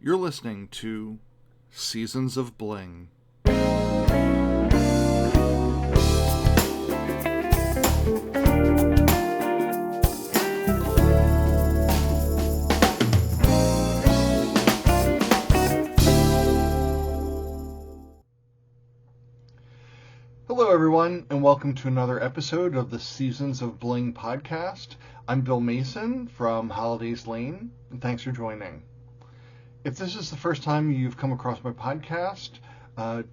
You're listening to Seasons of Bling. Hello everyone, and welcome to another episode of the Seasons of Bling podcast. I'm Bill Mason from Holidays Lane, and thanks for joining. If this is the first time you've come across my podcast,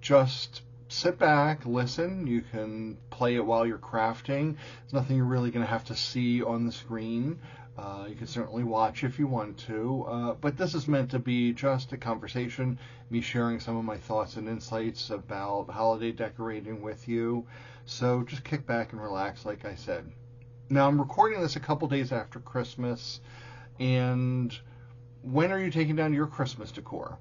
just sit back, listen. You can play it while you're crafting. There's nothing you're really going to have to see on the screen. You can certainly watch if you want to, but this is meant to be just a conversation, me sharing some of my thoughts and insights about holiday decorating with you. So just kick back and relax, like I said. Now, I'm recording this a couple days after Christmas, and when are you taking down your Christmas decor?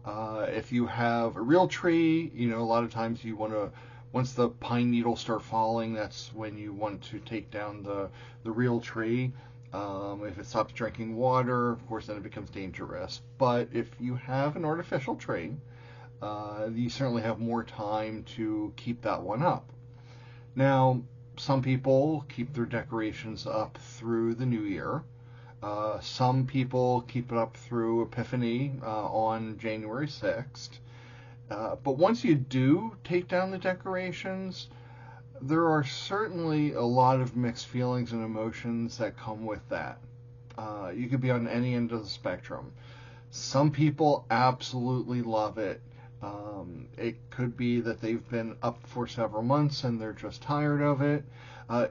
If you have a real tree, a lot of times you want to, once the pine needles start falling, that's when you want to take down the real tree. If it stops drinking water, of course, then it becomes dangerous. But if you have an artificial tree, you certainly have more time to keep that one up. Now, some people keep their decorations up through the new year. Some people keep it up through Epiphany on January 6th. But once you do take down the decorations, there are certainly a lot of mixed feelings and emotions that come with that. You could be on any end of the spectrum. Some people absolutely love it. It could be that they've been up for several months and they're just tired of it.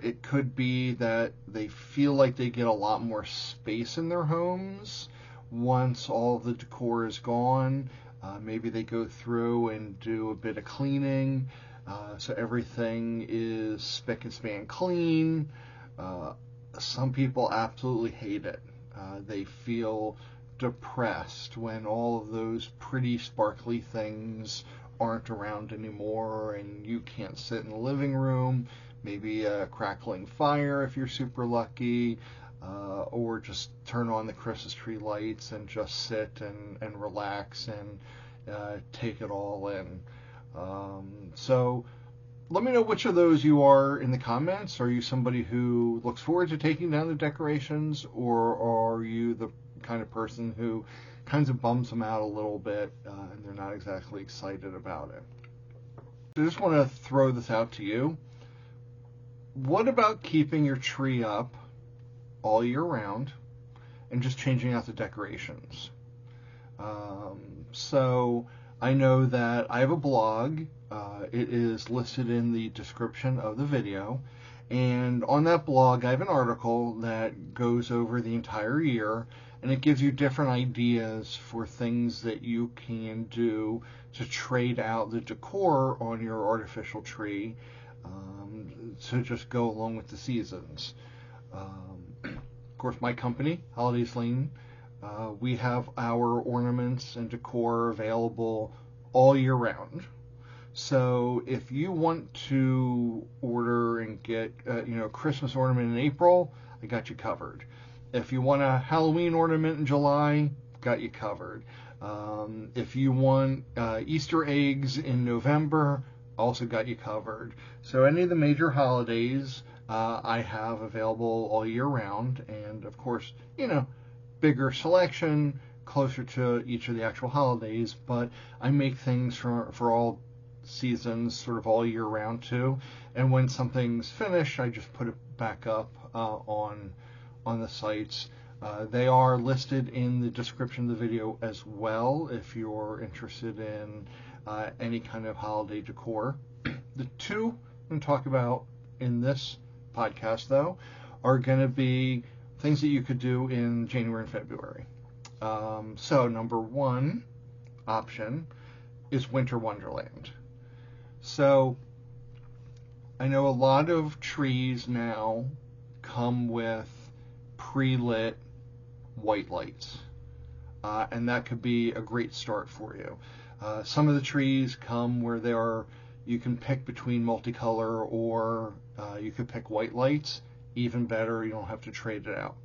It could be that they feel like they get a lot more space in their homes once all of the decor is gone. Maybe they go through and do a bit of cleaning, so everything is spick and span clean. Some people absolutely hate it. They feel depressed when all of those pretty sparkly things aren't around anymore and you can't sit in the living room. Maybe a crackling fire if you're super lucky, or just turn on the Christmas tree lights and just sit and relax and take it all in. So let me know which of those you are in the comments. Are you somebody who looks forward to taking down the decorations, or are you the kind of person who kind of bums them out a little bit and they're not exactly excited about it? I just want to throw this out to you. What about keeping your tree up all year round and just changing out the decorations? So I know that I have a blog. It is listed in the description of the video. And on that blog, I have an article that goes over the entire year, and it gives you different ideas for things that you can do to trade out the decor on your artificial tree to just go along with the seasons. Of course, my company, Holidays Lane, we have our ornaments and decor available all year round. So if you want to order and get a Christmas ornament in April, I got you covered. If you want a Halloween ornament in July, got you covered. If you want Easter eggs in November, also got you covered. So any of the major holidays I have available all year round, and of course, bigger selection closer to each of the actual holidays, but I make things for all seasons sort of all year round too. And when something's finished, I just put it back up on the sites. They are listed in the description of the video as well if you're interested in any kind of holiday decor. The two I'm going to talk about in this podcast, though, are going to be things that you could do in January and February. So number one option is Winter Wonderland. So I know a lot of trees now come with pre-lit white lights, and that could be a great start for you. Some of the trees come where you can pick between multicolor, or you could pick white lights. Even better, you don't have to trade it out.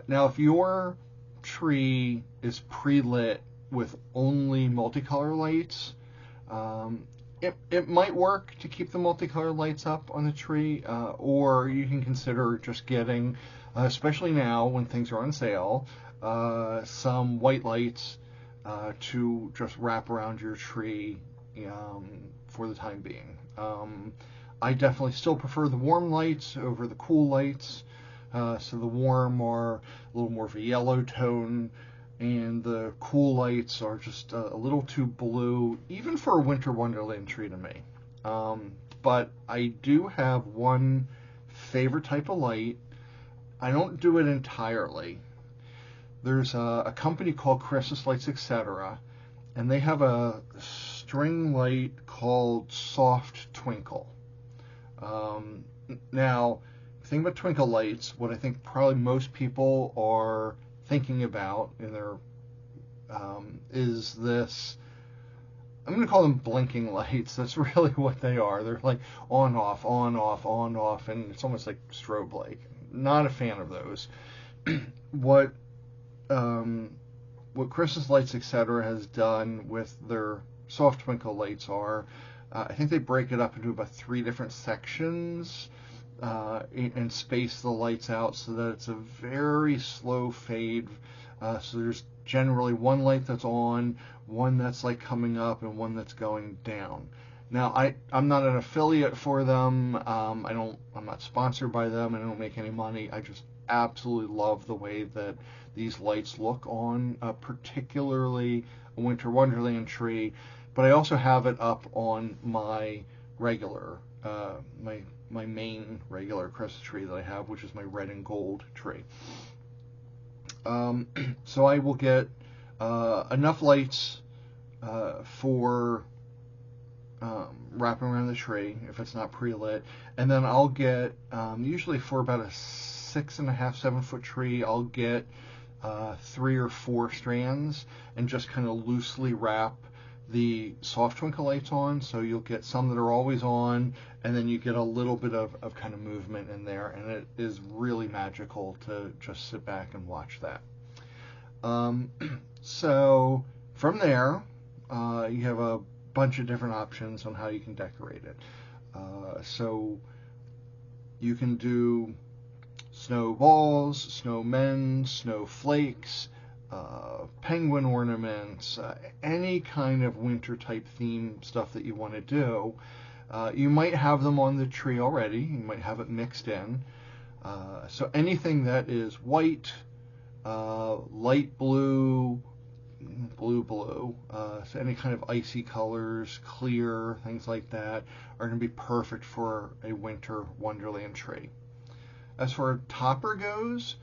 Now, if you're tree is pre-lit with only multicolor lights, it might work to keep the multicolor lights up on the tree, or you can consider just getting, especially now when things are on sale, some white lights to just wrap around your tree for the time being. I definitely still prefer the warm lights over the cool lights. So the warm are a little more of a yellow tone, and the cool lights are just a little too blue, even for a winter wonderland tree to me. But I do have one favorite type of light. I don't do it entirely. There's a company called Christmas Lights, etc., and they have a string light called Soft Twinkle. Now, the thing about twinkle lights, what I think probably most people are thinking about in their is this. I'm going to call them blinking lights. That's really what they are. They're like on, off, on, off, on, off, and it's almost like strobe light. Not a fan of those. What Christmas Lights, etc., has done with their soft twinkle lights are, I think they break it up into about 3 different sections and space the lights out so that it's a very slow fade. So there's generally one light that's on, one that's like coming up, and one that's going down. Now, I'm not an affiliate for them. I'm not sponsored by them. I don't make any money. I just absolutely love the way that these lights look on particularly a winter wonderland tree. But I also have it up on my regular, my main regular Christmas tree that I have, which is my red and gold tree. So I will get enough lights for wrapping around the tree if it's not pre-lit, and then I'll get usually for about a 6.5, 7 foot tree, I'll get 3 or 4 strands and just kind of loosely wrap the soft twinkle lights on, so you'll get some that are always on, and then you get a little bit of kind of movement in there, and it is really magical to just sit back and watch that. So from there, you have a bunch of different options on how you can decorate it. So you can do snowballs, snowmen, snowflakes, penguin ornaments, any kind of winter type theme stuff that you want to do. You might have them on the tree already. You might have it mixed in. So anything that is white, light blue, blue, so any kind of icy colors, clear, things like that are going to be perfect for a winter wonderland tree. As for a topper goes,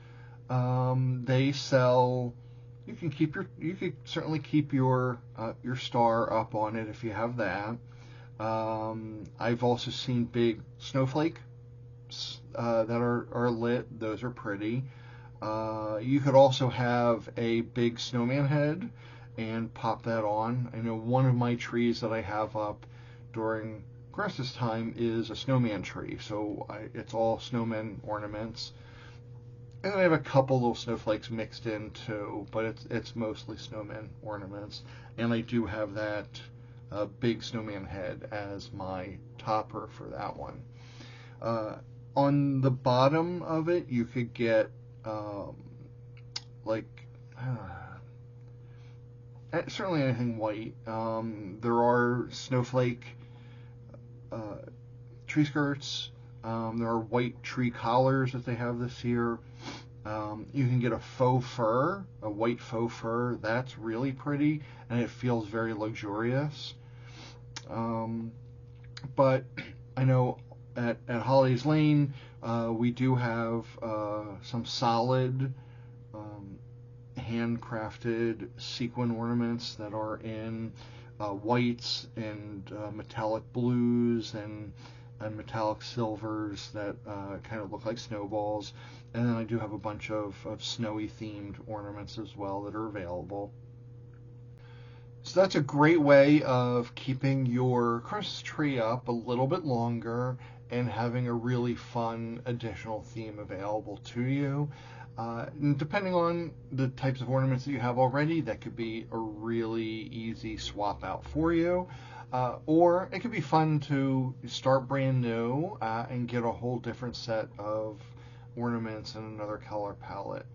they sell. You could certainly keep your star up on it if you have that. I've also seen big snowflakes that are lit. Those are pretty. You could also have a big snowman head and pop that on. I know one of my trees that I have up during Christmas time is a snowman tree, so it's all snowman ornaments. And I have a couple little snowflakes mixed in too, but it's mostly snowman ornaments. And I do have that big snowman head as my topper for that one. On the bottom of it, you could get certainly anything white. There are snowflake tree skirts. There are white tree collars that they have this year. You can get a white faux fur. That's really pretty, and it feels very luxurious. But I know at Holidays Lane, we do have some solid handcrafted sequin ornaments that are in whites and metallic blues and metallic silvers that kind of look like snowballs. And then I do have a bunch of snowy themed ornaments as well that are available. So that's a great way of keeping your Christmas tree up a little bit longer and having a really fun additional theme available to you. And depending on the types of ornaments that you have already, that could be a really easy swap out for you. Or it could be fun to start brand new and get a whole different set of ornaments and another color palette.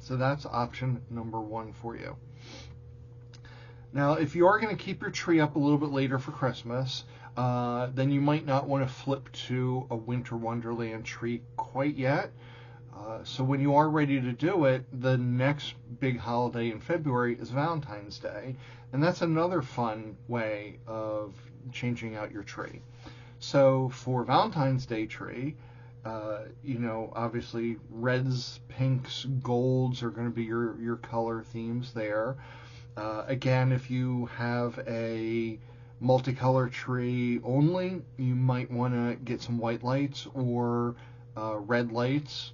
So that's option number one for you. Now, if you are going to keep your tree up a little bit later for Christmas, then you might not want to flip to a Winter Wonderland tree quite yet. So when you are ready to do it, the next big holiday in February is Valentine's Day, and that's another fun way of changing out your tree. So for Valentine's Day tree, obviously reds, pinks, golds are going to be your color themes there. Again, if you have a multicolor tree only, you might want to get some white lights or red lights,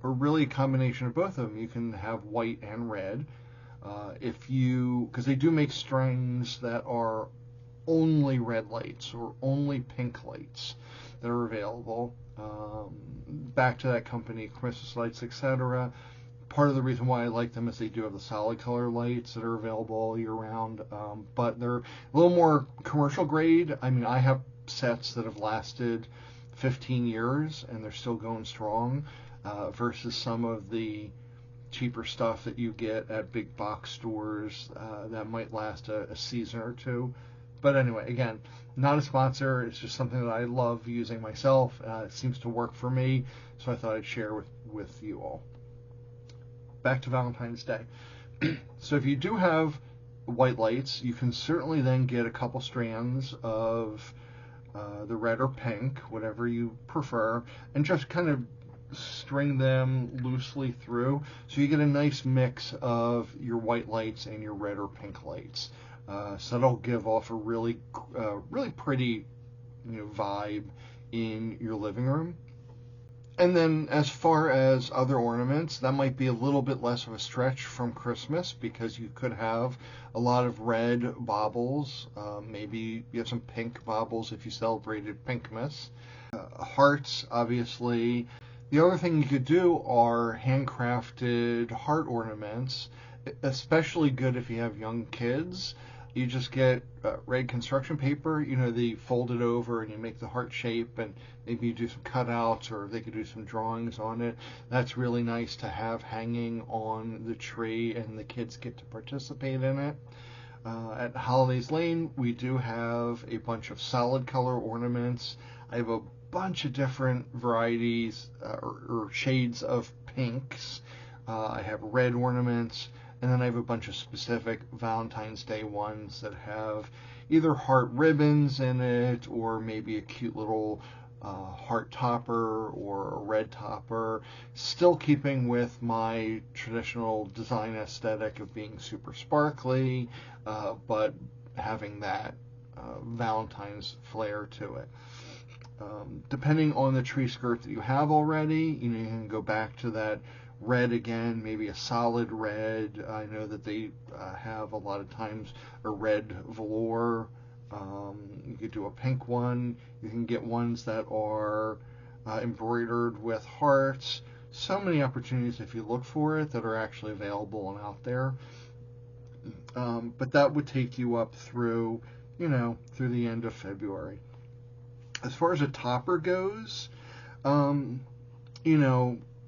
or really a combination of both of them. You can have white and red. Because they do make strings that are only red lights or only pink lights that are available. Back to that company, Christmas Lights, etc. Part of the reason why I like them is they do have the solid color lights that are available all year round, but they're a little more commercial grade. I mean, I have sets that have lasted 15 years and they're still going strong, versus some of the cheaper stuff that you get at big box stores that might last a season or two. But anyway, again, not a sponsor. It's just something that I love using myself. It seems to work for me, so I thought I'd share with you all. Back to Valentine's Day. So if you do have white lights, you can certainly then get a couple strands of the red or pink, whatever you prefer, and just kind of string them loosely through, so you get a nice mix of your white lights and your red or pink lights. So that'll give off a really pretty vibe in your living room. And then as far as other ornaments, that might be a little bit less of a stretch from Christmas, because you could have a lot of red baubles. Maybe you have some pink baubles if you celebrated Pinkmas. Hearts, obviously. The other thing you could do are handcrafted heart ornaments, especially good if you have young kids. You just get red construction paper, they fold it over and you make the heart shape, and maybe you do some cutouts, or they could do some drawings on it. That's really nice to have hanging on the tree, and the kids get to participate in it. At Holidays Lane, we do have a bunch of solid color ornaments. I have a bunch of different varieties or shades of pinks. I have red ornaments. And then I have a bunch of specific Valentine's Day ones that have either heart ribbons in it, or maybe a cute little heart topper or a red topper, still keeping with my traditional design aesthetic of being super sparkly, but having that Valentine's flair to it. Depending on the tree skirt that you have already, you can go back to that red again, maybe a solid red. I know that they have a lot of times a red velour. You could do a pink one. You can get ones that are embroidered with hearts. So many opportunities, if you look for it, that are actually available and out there. But that would take you up through the end of February. As far as a topper goes,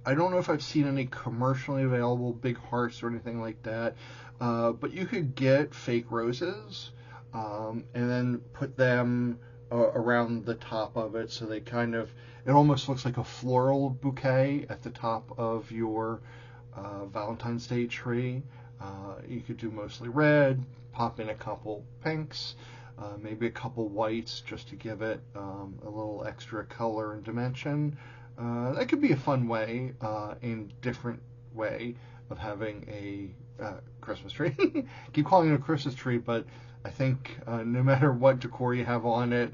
I don't know if I've seen any commercially available big hearts or anything like that, but you could get fake roses and then put them around the top of it, so it almost looks like a floral bouquet at the top of your Valentine's Day tree. You could do mostly red, pop in a couple pinks, maybe a couple whites, just to give it a little extra color and dimension. That could be a fun way, different way of having a Christmas tree. Keep calling it a Christmas tree, but I think no matter what decor you have on it,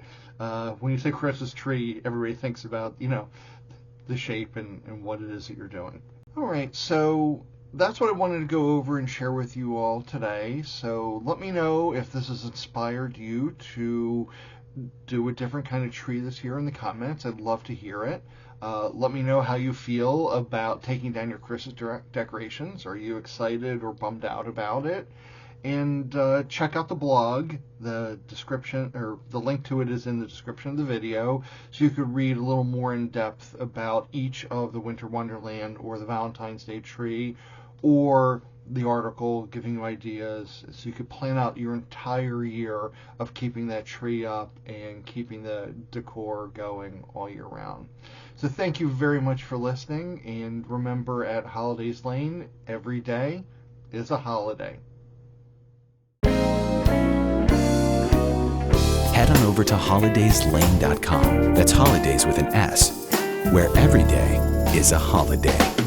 when you say Christmas tree, everybody thinks about the shape and what it is that you're doing. All right, so that's what I wanted to go over and share with you all today. So let me know if this has inspired you to do a different kind of tree this year in the comments. I'd love to hear it. Let me know how you feel about taking down your Christmas decorations. Are you excited or bummed out about it? And check out the blog. The description, or the link to it, is in the description of the video, so you could read a little more in depth about each of the Winter Wonderland or the Valentine's Day tree, or the article giving you ideas, so you could plan out your entire year of keeping that tree up and keeping the decor going all year round. So thank you very much for listening, and remember, at Holidays Lane, every day is a holiday. Head on over to holidayslane.com. That's holidays with an S, where every day is a holiday.